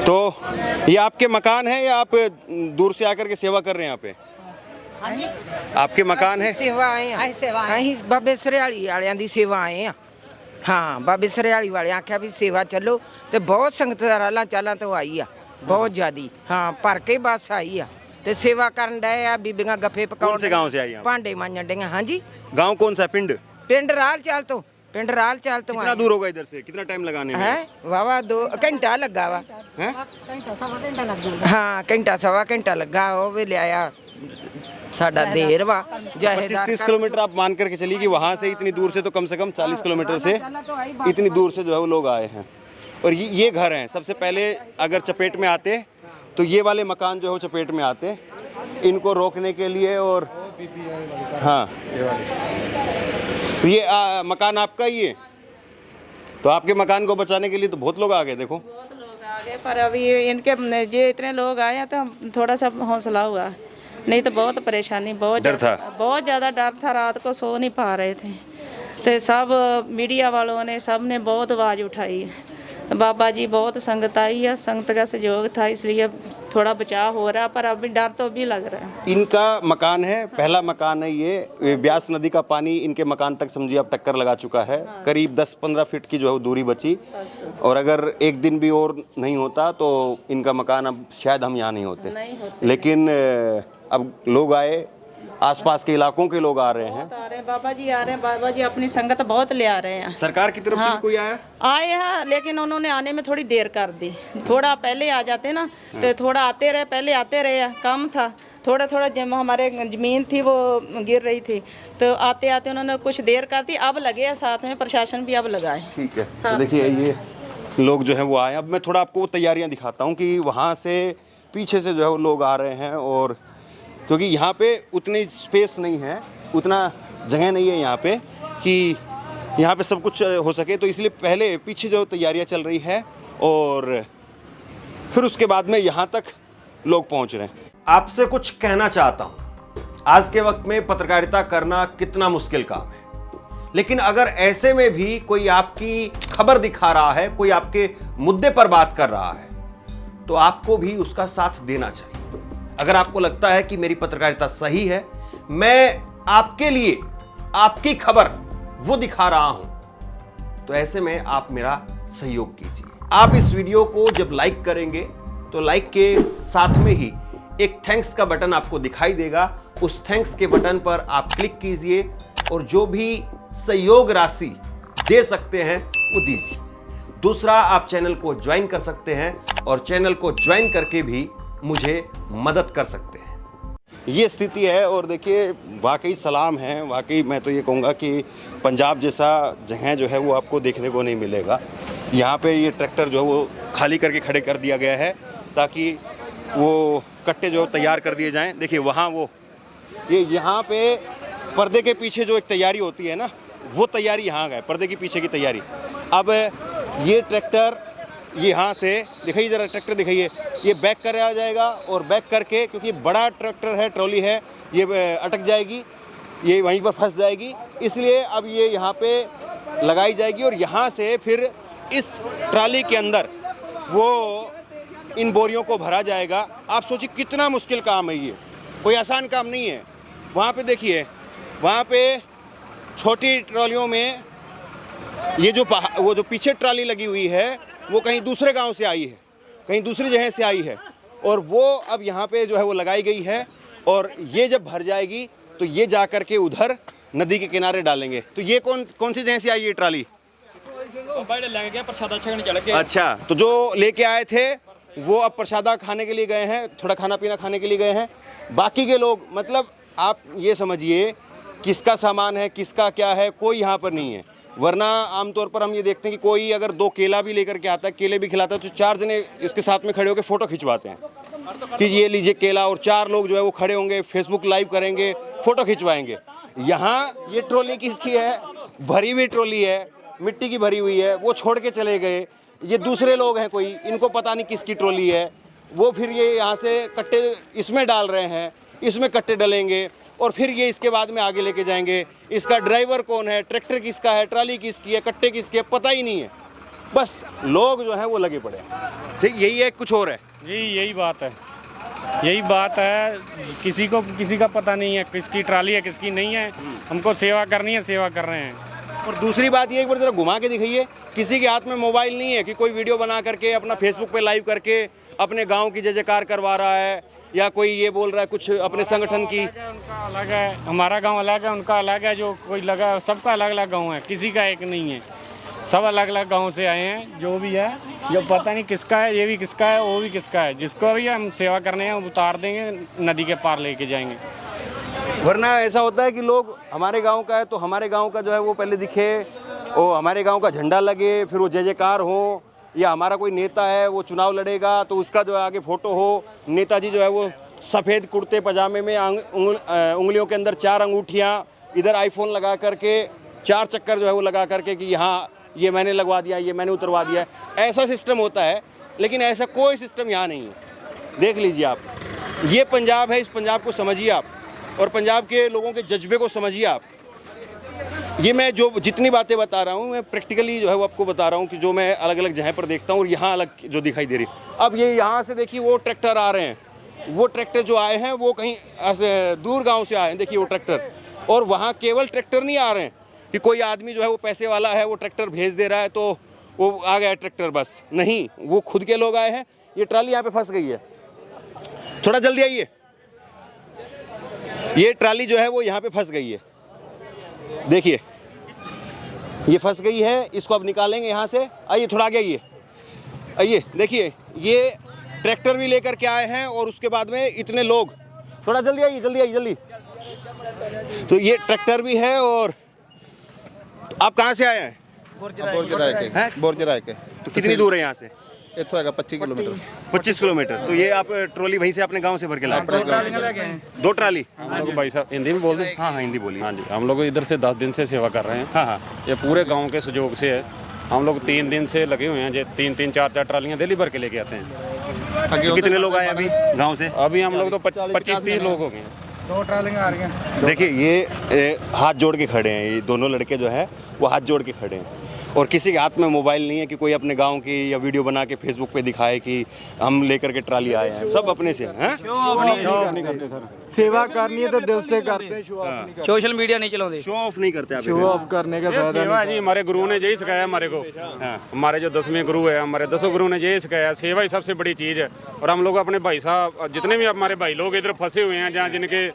तो ये आपके मकान है या आप दूर से आकर के सेवा कर रहे हैं यहाँ पे? आपके मकान है? सेवा आए हैं बाबे सरियाली वालियां दी सेवा आए हैं। हाँ, बाबे सरियाली वाले आख्या भी सेवा चलो, तो बहुत संगत राला चाला तो आई आ बहुत ज्यादा। हाँ, भर के बस आई आ ते सेवा करन डे आ। बीबियां गफे पकाउण। कौन से गांव से आई हैं? भांडे मांजण डे। हाँ जी। गांव कौन सा? पिंड राल चाल तो। पिंड राल चाल तो। कितना दूर होगा इधर से? कितना टाइम लगाने में? है वावा 2 घंटा लगा वा। हाँ, घंटा सवा घंटा लगा। वो भी ले आया साडा देर वा। 25-30 किलोमीटर आप मान करके चलिए कि वहाँ से इतनी दूर से तो कम 40 किलोमीटर से इतनी दूर से जो है वो लोग आए हैं। और ये घर हैं। सबसे पहले अगर चपेट में आते तो ये वाले मकान जो है वो चपेट में आते, इनको रोकने के लिए। और हाँ, ये मकान आपका ही है, तो आपके मकान को बचाने के लिए तो बहुत लोग आ गए। देखो बहुत लोग आ गए, पर अभी इनके ये इतने लोग आए हैं तो थोड़ा सा हौसला हुआ, नहीं तो बहुत परेशानी, बहुत डर था, बहुत ज़्यादा डर था। रात को सो नहीं पा रहे थे, तो सब मीडिया वालों ने सब ने बहुत आवाज़ उठाई। तो बाबा जी बहुत संगत आई है, संगत का सहयोग था, इसलिए थोड़ा बचाव हो रहा, पर अभी डर तो भी लग रहा है। इनका मकान है, पहला मकान है ये। ब्यास नदी का पानी इनके मकान तक समझिए अब टक्कर लगा चुका है। करीब 10-15 फीट की जो है दूरी बची, और अगर एक दिन भी और नहीं होता तो इनका मकान अब शायद हम यहाँ नहीं होते। लेकिन अब लोग आए, आसपास के इलाकों के लोग आ रहे हैं। बाबा जी आ रहे हैं, बाबा जी अपनी संगत बहुत ले आ रहे हैं। सरकार की तरफ से कोई आया? आए हैं, लेकिन उन्होंने आने में थोड़ी देर कर दी। थोड़ा पहले आ जाते ना तो थोड़ा आते रहे, पहले आते रहे, काम था थोड़ा थोड़ा। जब हमारे ज़मीन थी वो गिर रही थी, तो आते आते उन्होंने कुछ देर कर दी। अब लगे हैं साथ में, प्रशासन भी अब लगाए। ठीक है, तो देखिए ये लोग जो है वो आए। अब मैं थोड़ा आपको तैयारियाँ दिखाता हूँ कि वहाँ से पीछे से जो है वो लोग आ रहे हैं, और क्योंकि यहाँ पे उतनी स्पेस नहीं है, उतना जगह नहीं है यहाँ पे कि यहाँ पे सब कुछ हो सके, तो इसलिए पहले पीछे जो तैयारियाँ चल रही है और फिर उसके बाद में यहाँ तक लोग पहुँच रहे हैं। आपसे कुछ कहना चाहता हूँ। आज के वक्त में पत्रकारिता करना कितना मुश्किल काम है, लेकिन अगर ऐसे में भी कोई आपकी खबर दिखा रहा है, कोई आपके मुद्दे पर बात कर रहा है, तो आपको भी उसका साथ देना चाहिए। अगर आपको लगता है कि मेरी पत्रकारिता सही है, मैं आपके लिए आपकी खबर वो दिखा रहा हूं, तो ऐसे में आप मेरा सहयोग कीजिए। आप इस वीडियो को जब लाइक करेंगे तो लाइक के साथ में ही एक थैंक्स का बटन आपको दिखाई देगा। उस थैंक्स के बटन पर आप क्लिक कीजिए और जो भी सहयोग राशि दे सकते हैं वो दीजिए। दूसरा, आप चैनल को ज्वाइन कर सकते हैं और चैनल को ज्वाइन करके भी मुझे मदद कर सकते हैं। ये स्थिति है, और देखिए वाकई सलाम है। वाकई मैं तो ये कहूँगा कि पंजाब जैसा जगह जो है वो आपको देखने को नहीं मिलेगा। यहाँ पे ये ट्रैक्टर जो है वो खाली करके खड़े कर दिया गया है ताकि वो कट्टे जो तैयार कर दिए जाएं। देखिए वहाँ वो ये यहाँ पे पर्दे के पीछे जो एक तैयारी होती है ना, वो तैयारी यहाँ गए, पर्दे के पीछे की तैयारी। अब ये ट्रैक्टर यहाँ से दिखाइए, ज़रा ट्रैक्टर दिखाइए, ये बैक करा जाएगा और बैक करके, क्योंकि बड़ा ट्रैक्टर है, ट्रॉली है, ये अटक जाएगी, ये वहीं पर फंस जाएगी, इसलिए अब ये यहाँ पे लगाई जाएगी और यहाँ से फिर इस ट्राली के अंदर वो इन बोरियों को भरा जाएगा। आप सोचिए कितना मुश्किल काम है, ये कोई आसान काम नहीं है। वहाँ पे देखिए, वहाँ पे छोटी ट्रॉलियों में ये वो जो पीछे ट्राली लगी हुई है वो कहीं दूसरे गांव से आई है, कहीं दूसरी जगह से आई है, और वो अब यहाँ पे जो है वो लगाई गई है। और ये जब भर जाएगी तो ये जा कर के उधर नदी के किनारे डालेंगे। तो ये कौन सी जगह से आई ये ट्राली? अच्छा, तो जो लेके आए थे वो अब प्रसादा खाने के लिए गए हैं, थोड़ा खाना पीना खाने के लिए गए हैं। बाकी के लोग, मतलब आप ये समझिए किसका सामान है, किसका क्या है, कोई यहाँ पर नहीं है। वरना आमतौर पर हम ये देखते हैं कि कोई अगर 2 केला भी लेकर के आता है, केले भी खिलाता है, तो 4 जने इसके साथ में खड़े होकर फ़ोटो खिंचवाते हैं कि ये लीजिए केला, और 4 लोग जो है वो खड़े होंगे, फेसबुक लाइव करेंगे, फ़ोटो खिंचवाएंगे। यहाँ ये ट्रॉली किसकी है? भरी हुई ट्रॉली है, मिट्टी की भरी हुई है, वो छोड़ के चले गए। ये दूसरे लोग हैं, कोई, इनको पता नहीं किसकी ट्रॉली है, वो फिर ये यहाँ से कट्टे इसमें डाल रहे हैं, इसमें कट्टे डलेंगे और फिर ये इसके बाद में आगे लेके जाएंगे। इसका ड्राइवर कौन है, ट्रैक्टर किसका है, ट्राली किसकी है, कट्टे किसके है, पता ही नहीं है। बस लोग जो हैं वो लगे पड़े हैं। यही है, कुछ और है? यही बात है, यही बात है। किसी का पता नहीं है किसकी ट्राली है, किसकी नहीं है। हमको सेवा करनी है, सेवा कर रहे हैं। और दूसरी बात ये, एक बार जरा घुमा के दिखाइए, किसी के हाथ में मोबाइल नहीं है कि कोई वीडियो बना करके अपना फेसबुक पे लाइव करके अपने गांव की जय जयकार करवा रहा है, या कोई ये बोल रहा है कुछ अपने संगठन की। उनका अलग है, हमारा गांव अलग है, उनका अलग है। जो कोई लगा, सबका अलग अलग गांव है, किसी का एक नहीं है। सब अलग अलग गांव से आए हैं। जो भी है, जो पता नहीं किसका है, ये भी किसका है, वो भी किसका है। जिसको भी हम सेवा करने हैं उतार देंगे, नदी के पार लेके जाएंगे। वरना ऐसा होता है कि लोग, हमारे गांव का है तो हमारे गांव का जो है वो पहले दिखे, और हमारे गांव का झंडा लगे, फिर वो जय जयकार हो, या हमारा कोई नेता है वो चुनाव लड़ेगा तो उसका जो है आगे फ़ोटो हो। नेताजी जो है वो सफ़ेद कुर्ते पजामे में, उंगलियों के अंदर 4 अंगूठियाँ, इधर आईफोन लगा करके 4 चक्कर जो है वो लगा करके कि यहाँ ये मैंने लगवा दिया, ये मैंने उतरवा दिया। ऐसा सिस्टम होता है, लेकिन ऐसा कोई सिस्टम यहाँ नहीं है। देख लीजिए आप, ये पंजाब है, इस पंजाब को समझिए आप, और पंजाब के लोगों के जज्बे को समझिए आप। ये मैं जो जितनी बातें बता रहा हूँ, मैं प्रैक्टिकली जो है वो आपको बता रहा हूँ कि जो मैं अलग अलग जगह पर देखता हूँ और यहाँ अलग जो दिखाई दे रही। अब ये यहाँ से देखिए वो ट्रैक्टर आ रहे हैं, वो ट्रैक्टर जो आए हैं वो कहीं ऐसे दूर गांव से आए हैं। देखिए वो ट्रैक्टर, और वहाँ केवल ट्रैक्टर नहीं आ रहे हैं कि कोई आदमी जो है वो पैसे वाला है, वो ट्रैक्टर भेज दे रहा है तो वो आ गया ट्रैक्टर, बस नहीं, वो खुद के लोग आए हैं। ये ट्राली यहाँ पे फंस गई है, थोड़ा जल्दी आइए। ये ट्राली जो है वो यहाँ पे फंस गई है, देखिए ये फंस गई है। इसको अब निकालेंगे यहाँ से। आइए थोड़ा आगे आइए, आइए देखिए ये ट्रैक्टर भी लेकर के आए हैं, और उसके बाद में इतने लोग, थोड़ा जल्दी आइए, जल्दी आइए, जल्दी। तो ये ट्रैक्टर भी है। और आप कहाँ से आए हैं? बोरजराय के। तो कितनी दूर है यहाँ से? इत्थों है 25 किलोमीटर। 25 किलोमीटर। तो ये आप ट्रॉली वहीं से अपने गांव से भर के लाए? 2 ट्राली। भाई साहब हिंदी में बोल दें? हाँ हाँ हिंदी बोलिए। हाँ जी, हम लोग इधर से 10 दिन से सेवा कर रहे हैं। हाँ हाँ, ये पूरे गांव के सहयोग से है। हम लोग 3 दिन से लगे हुए हैं, जो 3-3, 4-4 ट्रालियाँ डेली भर के लेके आते हैं। तो कितने लोग आए अभी गाँव से? अभी हम लोग तो 25-30 लोग हो गए हैं। 2 ट्रालियाँ आ रही हैं। देखिए ये हाथ जोड़ के खड़े हैं, ये दोनों लड़के जो है वो हाथ जोड़ के खड़े हैं, और किसी के हाथ में मोबाइल नहीं है कि कोई अपने गांव की या वीडियो बना के फेसबुक पे दिखाए कि हम लेकर के ट्राली आए हैं। सब अपने से हैं। शो ऑफ नहीं करते सर। सेवा करनी है तो दिल से करते हैं, शो ऑफ नहीं करते। सोशल मीडिया नहीं चलाते, शो ऑफ नहीं करते आप। शो ऑफ करने का फायदा नहीं। जी हमारे गुरु ने यही सिखाया हमारे को। हमारे जो 10वें गुरु है, हमारे 10 गुरु ने यही सिखाया, सेवा ही सबसे बड़ी चीज़ है। और हम लोग अपने भाई साहब, जितने भी हमारे भाई लोग इधर फंसे हुए हैं, जहाँ जिनके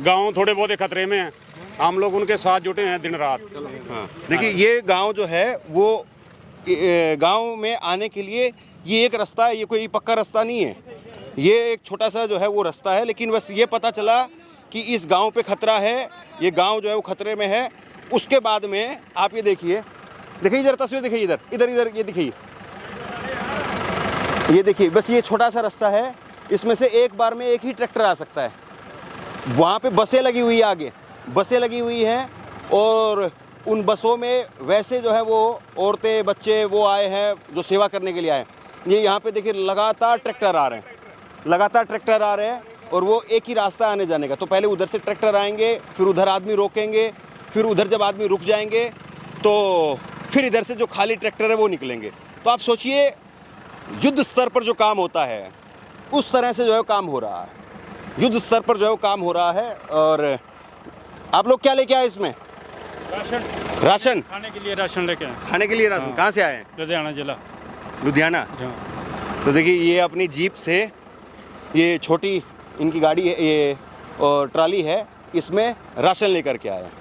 गाँव थोड़े बहुत खतरे में हैं, हम लोग उनके साथ जुटे हैं दिन रात। देखिए ये गांव जो है वो गांव में आने के लिए ये एक रास्ता है, ये कोई पक्का रास्ता नहीं है, ये एक छोटा सा जो है वो रास्ता है। लेकिन बस ये पता चला कि इस गांव पे खतरा है, ये गांव जो है वो खतरे में है। उसके बाद में आप ये देखिए, देखिए इधर तस्वीर दिखाइए, इधर इधर इधर ये दिखाइए, ये देखिए बस ये छोटा सा रास्ता है, इसमें से एक बार में एक ही ट्रैक्टर आ सकता है। वहाँ पे बसें लगी हुई है, आगे बसें लगी हुई हैं, और उन बसों में वैसे जो है वो औरतें बच्चे वो आए हैं जो सेवा करने के लिए आए। ये यहाँ पे देखिए लगातार ट्रैक्टर आ रहे हैं, लगातार ट्रैक्टर आ रहे हैं और वो एक ही रास्ता आने जाने का। तो पहले उधर से ट्रैक्टर आएंगे, फिर उधर आदमी रोकेंगे, फिर उधर जब आदमी रुक जाएंगे तो फिर इधर से जो खाली ट्रैक्टर है वो निकलेंगे। तो आप सोचिए युद्ध स्तर पर जो काम होता है उस तरह से जो है काम हो रहा है, युद्ध स्तर पर जो है काम हो रहा है। और आप लोग क्या लेके आए इसमें? राशन। राशन खाने के लिए राशन लेके आए। खाने के लिए राशन। कहाँ से आए हैं? लुधियाना जिला। लुधियाना। तो देखिए ये अपनी जीप से, ये छोटी इनकी गाड़ी है, ये और ट्राली है, इसमें राशन लेकर के आए हैं।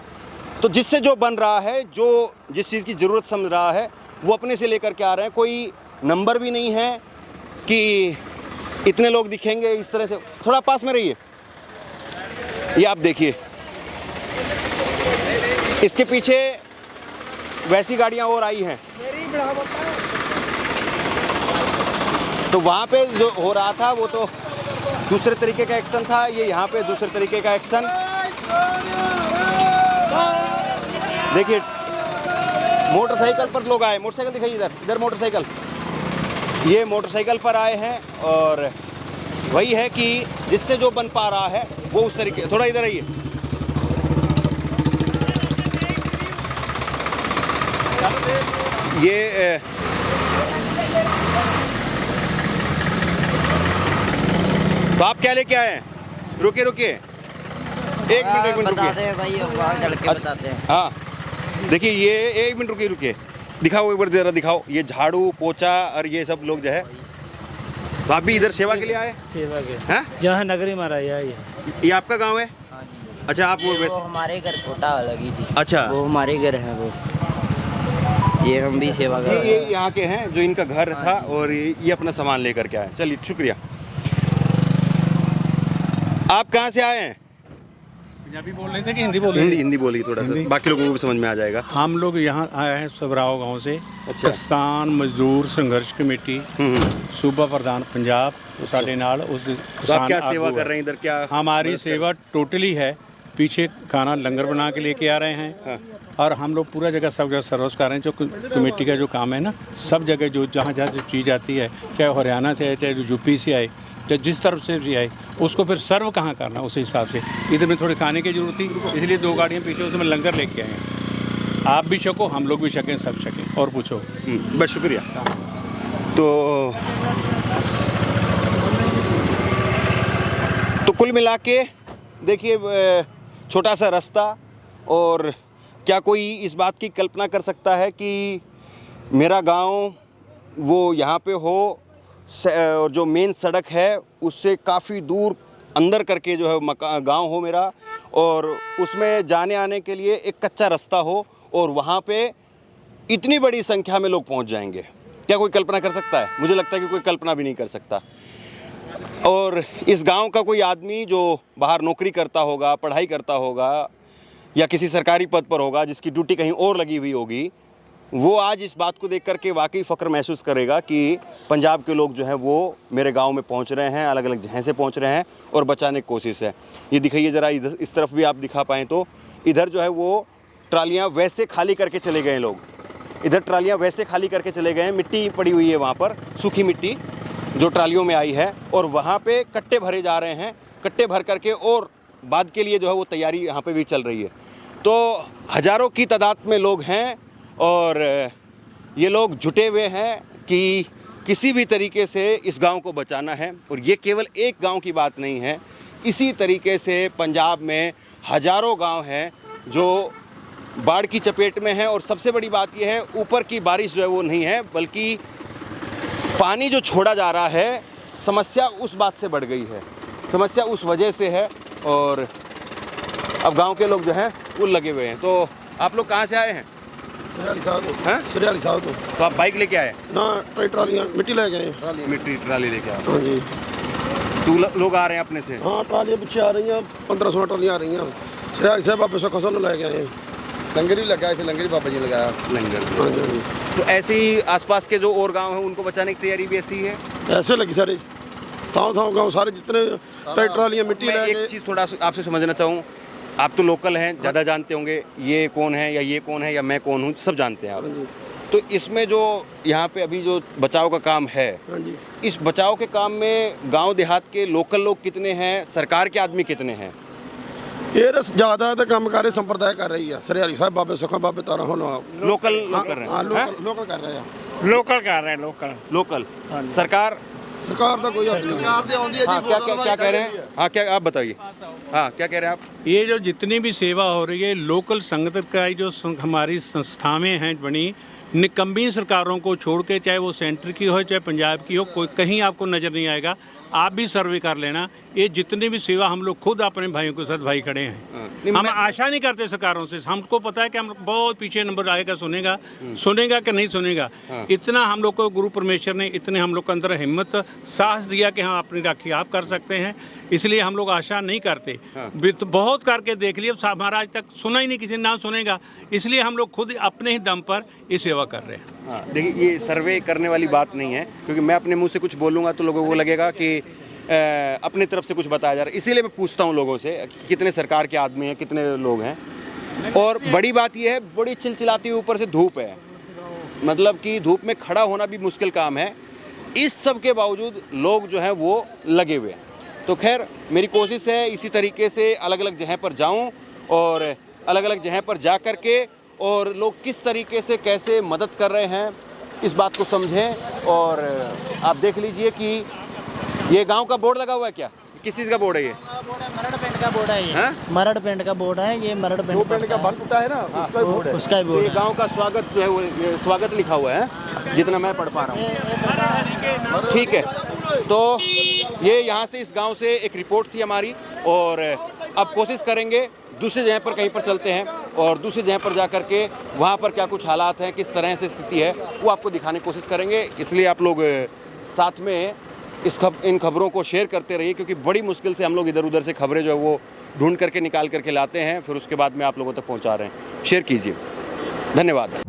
तो जिससे जो बन रहा है, जो जिस चीज़ की ज़रूरत समझ रहा है वो अपने से लेकर के आ रहे हैं। कोई नंबर भी नहीं है कि इतने लोग दिखेंगे इस तरह से। थोड़ा पास में रहिए। ये आप देखिए इसके पीछे वैसी गाड़ियां और आई हैं। तो वहाँ पे जो हो रहा था वो तो दूसरे तरीके का एक्शन था, ये यहाँ पे दूसरे तरीके का एक्शन। देखिए मोटरसाइकिल पर लोग आए, मोटरसाइकिल दिखाइए इधर, इधर मोटरसाइकिल, ये मोटरसाइकिल पर आए हैं। और वही है कि जिससे जो बन पा रहा है वो उस तरीके। थोड़ा इधर आइए। ये तो आप क्या लेके आए हैं? रुकिए रुकिए, एक मिनट रुकिए भाई, बताते हैं। हाँ देखिए ये एक मिनट रुकिए, दिखाओ एक बार ज़रा दिखाओ। ये झाड़ू पोछा और ये सब लोग जो है, तो आप भी इधर सेवा के लिए आए? सेवा के हैं? यहाँ नगरी महाराजा ये आपका गांव है? अच्छा आप वो वैसे हमारे घर कोटा अलग ही थी। अच्छा वो हमारे घर है, वो ये हम भी सेवा कर रहे हैं। ये यहाँ के हैं जो इनका घर था और ये अपना सामान लेकर के आए। चलिए शुक्रिया। आप कहाँ से आए हैं? पंजाबी बोल रहे थे कि हिंदी बोल रहे? हिंदी बोलिए थोड़ा सा, बाकी लोगों को भी समझ में आ जाएगा। हम लोग यहाँ आए हैं सबराव गांव से। अच्छा। किसान मजदूर संघर्ष कमेटी सूबा प्रधान पंजाब साडे नाल उस तो आप क्या सेवा कर रहे हैं इधर? क्या हमारी सेवा टोटली है, पीछे खाना लंगर बना के लेके आ रहे हैं। हाँ। और हम लोग पूरा जगह सब जगह सर्विस कर रहे हैं। जो कमेटी का जो काम है ना, सब जगह जो जहाँ जहाँ से चीज़ आती है, चाहे हरियाणा से आए, चाहे यूपी से आए, चाहे जिस तरफ से भी आए, उसको फिर सर्व कहाँ करना उस हिसाब से। इधर में थोड़ी खाने की जरूरत थी, इसलिए 2 गाड़ियाँ पीछे उसमें लंगर लेके आए हैं। आप भी छको, हम लोग भी छकें, सब छकें। और पूछो। बस शुक्रिया। तो कुल मिला के देखिए छोटा सा रास्ता, और क्या कोई इस बात की कल्पना कर सकता है कि मेरा गांव वो यहाँ पे हो, और जो मेन सड़क है उससे काफ़ी दूर अंदर करके जो है गांव हो मेरा, और उसमें जाने आने के लिए एक कच्चा रास्ता हो, और वहाँ पे इतनी बड़ी संख्या में लोग पहुँच जाएंगे। क्या कोई कल्पना कर सकता है? मुझे लगता है कि कोई कल्पना भी नहीं कर सकता। और इस गांव का कोई आदमी जो बाहर नौकरी करता होगा, पढ़ाई करता होगा, या किसी सरकारी पद पर होगा, जिसकी ड्यूटी कहीं और लगी हुई होगी, वो आज इस बात को देख करके वाकई फ़ख्र महसूस करेगा कि पंजाब के लोग जो हैं वो मेरे गांव में पहुंच रहे हैं, अलग अलग जगह से पहुंच रहे हैं और बचाने की कोशिश है। ये दिखाइए ज़रा, इधर इस तरफ भी आप दिखा पाएँ तो इधर जो है वो ट्रालियाँ वैसे खाली करके चले गए लोग, इधर ट्रालियाँ वैसे खाली करके चले गए हैं। मिट्टी पड़ी हुई है वहाँ पर, सूखी मिट्टी जो ट्रालियों में आई है, और वहाँ पे कट्टे भरे जा रहे हैं। कट्टे भर करके और बाद के लिए जो है वो तैयारी यहाँ पे भी चल रही है। तो हज़ारों की तादाद में लोग हैं, और ये लोग जुटे हुए हैं कि किसी भी तरीके से इस गांव को बचाना है। और ये केवल एक गांव की बात नहीं है, इसी तरीके से पंजाब में हज़ारों गांव हैं जो बाढ़ की चपेट में हैं। और सबसे बड़ी बात यह है, ऊपर की बारिश जो है वो नहीं है, बल्कि पानी जो छोड़ा जा रहा है, समस्या उस बात से बढ़ गई है, समस्या उस वजह से है। और अब गांव के लोग जो हैं वो लगे हुए हैं। तो आप लोग कहाँ से आए हैं? सरियाली साहब तो आप बाइक लेके आए ना? ट्रालियाँ मिट्टी ले गए, मिट्टी ट्राली लेके आए? हाँ जी। तो लोग आ रहे हैं अपने से? हाँ, ट्रालियाँ पीछे आ रही हैं, 15-16 ट्रालियाँ आ रही हैं। सरियाली साहब बाबे सुखा सानू ले गए हैं, लंगर ही लगाए थे, लंगर ही बाबा जी लगाया लंगर। हाँ जी, हाँ जी। तो ऐसे ही आसपास के जो और गांव हैं उनको बचाने की तैयारी भी ऐसी ही है? ऐसे लगी सारे थाव गाँव सारे जितने ट्रालियाँ मिट्टी ले गए। एक चीज़ थोड़ा आपसे समझना चाहूँ, आप तो लोकल हैं, ज़्यादा जानते होंगे ये कौन है या ये कौन है या मैं कौन हूँ, सब जानते हैं आप। तो इसमें जो यहाँ पे अभी जो बचाव का काम है, इस बचाव के काम में गांव देहात के लोकल लोग कितने हैं, सरकार के आदमी कितने हैं? ये ज़्यादा तो काम कार्य संप्रदाय कर रही है। सरयाली साहब बाबे सुखा बाबे तारा होना लोकल लोग कर रहे हैं। लोकल कर रहे हैं। लोकल कर रहे हैं। लोकल सरकार तो कोई सरकार दे आउंदी है जी। क्या कह रहे हैं? हाँ, क्या आप बताइए। हाँ, क्या कह रहे हैं आप? ये जो जितनी भी सेवा हो रही है लोकल संगठन का जो हमारी संस्थाएं हैं बनी, निकम्मी सरकारों को छोड़ के, चाहे वो सेंटर की हो चाहे पंजाब की हो, कोई कहीं आपको नज़र नहीं आएगा। आप भी सर्वे कर लेना, ये जितनी भी सेवा हम लोग खुद अपने भाइयों के साथ भाई खड़े हैं। हम आशा नहीं करते सरकारों से, हमको पता है कि हम बहुत पीछे नंबर आएगा, सुनेगा कि नहीं सुनेगा। इतना हम लोग को गुरु परमेश्वर ने इतने हम लोग के अंदर हिम्मत साहस दिया कि हाँ अपनी राखी आप कर सकते हैं, इसलिए हम लोग आशा नहीं करते। बहुत करके देख लिया, हमारा आज तक सुना ही नहीं, किसी ना सुनेगा, इसलिए हम लोग खुद अपने ही दम पर ये सेवा कर रहे हैं। हाँ, देखिए ये सर्वे करने वाली बात नहीं है, क्योंकि मैं अपने मुंह से कुछ बोलूँगा तो लोगों को लगेगा कि अपनी तरफ से कुछ बताया जा रहा है, इसीलिए मैं पूछता हूँ लोगों से कि कितने सरकार के आदमी हैं, कितने लोग हैं। और बड़ी बात यह है, बड़ी चिलचिलाती ऊपर से धूप है, मतलब कि धूप में खड़ा होना भी मुश्किल काम है। इस सब के बावजूद लोग जो हैं वो लगे हुए हैं। तो खैर मेरी कोशिश है इसी तरीके से अलग अलग जगह पर जाऊँ और अलग अलग जगह पर जा कर के और लोग किस तरीके से कैसे मदद कर रहे हैं इस बात को समझें। और आप देख लीजिए कि ये गांव का बोर्ड लगा हुआ है, क्या किस चीज़ का बोर्ड है ये? मरड़ पिंड का बोर्ड है ये। मरड़ पिंड का बोर्ड है ये। मरड़ पिंड का बन टूटा है ना, उसका ही बोर्ड है। उसका ही बोर्ड है। गांव का स्वागत जो है वो स्वागत लिखा हुआ है, जितना मैं पढ़ पा रहा हूँ। ठीक है, तो ये यहाँ से इस गांव से एक रिपोर्ट थी हमारी, और अब कोशिश करेंगे दूसरी जगह पर कहीं पर चलते हैं और दूसरी जगह पर जा कर के वहाँ पर क्या कुछ हालात हैं, किस तरह से स्थिति है, वो आपको दिखाने की कोशिश करेंगे। इसलिए आप लोग साथ में इन खबरों को शेयर करते रहिए, क्योंकि बड़ी मुश्किल से हम लोग इधर उधर से खबरें जो है वो ढूंढ करके निकाल करके लाते हैं, फिर उसके बाद में आप लोगों तक पहुँचा रहे हैं। शेयर कीजिए, धन्यवाद।